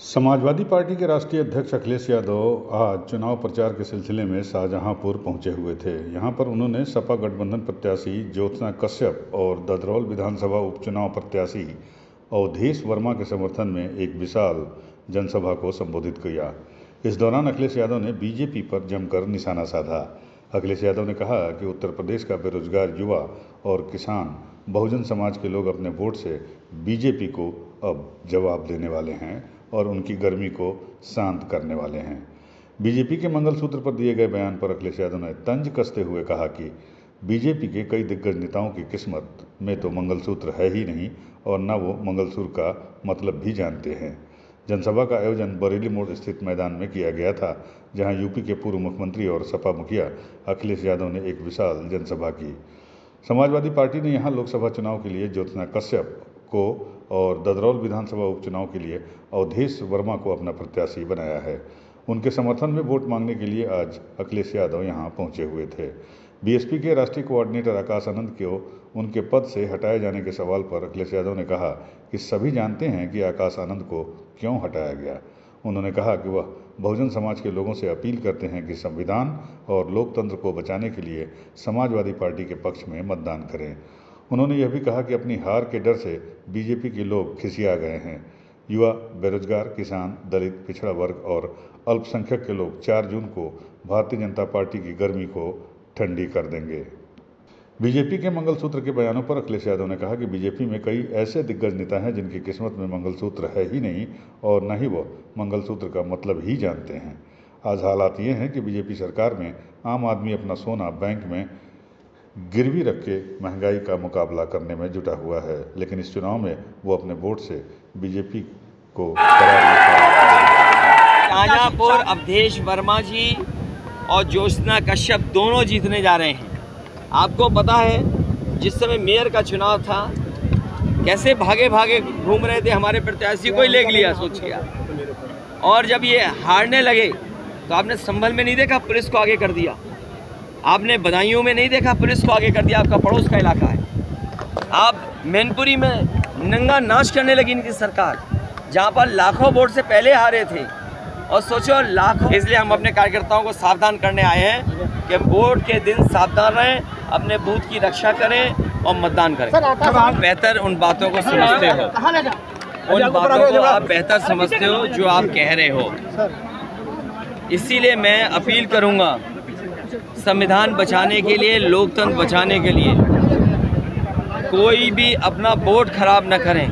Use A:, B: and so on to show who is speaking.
A: Samajwadi party के राष्ट्रीय अध्यक्ष अखिलेश यादव आज चुनाव प्रचार के सिलसिले में शाहजहांपुर पहुंचे हुए थे। यहां पर उन्होंने सपा गठबंधन प्रत्याशी ज्योत्सना कश्यप और ददरौल विधानसभा उपचुनाव प्रत्याशी अवधेश वर्मा के समर्थन में एक विशाल जनसभा को संबोधित किया। इस दौरान अखिलेश यादव ने बीजेपी पर जमकर निशाना साधा। अखिलेश यादव ने कहा कि उत्तर प्रदेश का बेरोजगार युवा और किसान बहुजन समाज के लोग अपने वोट से बीजेपी को अब जवाब देने वाले हैं और उनकी गर्मी को शांत करने वाले हैं। बीजेपी के मंगलसूत्र पर दिए गए बयान पर अखिलेश यादव ने तंज कसते हुए कहा कि बीजेपी के कई दिग्गज नेताओं की किस्मत में तो मंगलसूत्र है ही नहीं और न वो मंगलसूत्र का मतलब भी जानते हैं। जनसभा का आयोजन बरेली मोड़ स्थित मैदान में किया गया था, जहां यूपी के पूर्व मुख्यमंत्री और सपा मुखिया अखिलेश यादव ने एक विशाल जनसभा की। समाजवादी पार्टी ने यहां लोकसभा चुनाव के लिए ज्योत्सना कश्यप को और ददरौल विधानसभा उपचुनाव के लिए अवधेश वर्मा को अपना प्रत्याशी बनाया है। उनके समर्थन में वोट मांगने के लिए आज अखिलेश यादव यहां पहुंचे हुए थे। बीएसपी के राष्ट्रीय कोऑर्डिनेटर आकाश आनंद को उनके पद से हटाए जाने के सवाल पर अखिलेश यादव ने कहा कि सभी जानते हैं कि आकाश आनंद को क्यों हटाया गया। उन्होंने कहा कि वह बहुजन समाज के लोगों से अपील करते हैं कि संविधान और लोकतंत्र को बचाने के लिए समाजवादी पार्टी के पक्ष में मतदान करें। उन्होंने यह भी कहा कि अपनी हार के डर से बीजेपी के लोग खिसिया गए हैं। युवा, बेरोजगार, किसान, दलित, पिछड़ा वर्ग और अल्पसंख्यक के लोग 4 जून को भारतीय जनता पार्टी की गर्मी को ठंडी कर देंगे। बीजेपी के मंगलसूत्र के बयानों पर अखिलेश यादव ने कहा कि बीजेपी में कई ऐसे दिग्गज नेता हैं जिनकी किस्मत में मंगलसूत्र है ही नहीं और न ही वो मंगलसूत्र का मतलब ही जानते हैं। आज हालात ये हैं कि बीजेपी सरकार में आम आदमी अपना सोना बैंक में गिरवी रख के महंगाई का मुकाबला करने में जुटा हुआ है, लेकिन इस चुनाव में वो अपने वोट से बीजेपी को
B: शाहजहांपुर अवधेश वर्मा जी और ज्योत्सना कश्यप दोनों जीतने जा रहे हैं। आपको पता है जिस समय मेयर का चुनाव था कैसे भागे भागे घूम रहे थे, हमारे प्रत्याशी को ही ले लिया, सोचिए। और जब ये हारने लगे तो आपने संभल में नहीं देखा, पुलिस को आगे कर दिया। आपने बदायूं में नहीं देखा, पुलिस को आगे कर दिया। आपका पड़ोस का इलाका है। आप मैनपुरी में नंगा नाच करने लगी इनकी सरकार, जहां पर लाखों वोट से पहले हारे थे। और सोचो लाखों, इसलिए हम अपने कार्यकर्ताओं को सावधान करने आए हैं कि वोट के दिन सावधान रहें, अपने बूथ की रक्षा करें और मतदान करें। आप बेहतर उन बातों को समझते हो, उन बातों को आप बेहतर समझते हो जो आप कह रहे हो। इसीलिए मैं अपील करूंगा, संविधान बचाने के लिए, लोकतंत्र बचाने के लिए कोई भी अपना वोट खराब न करें।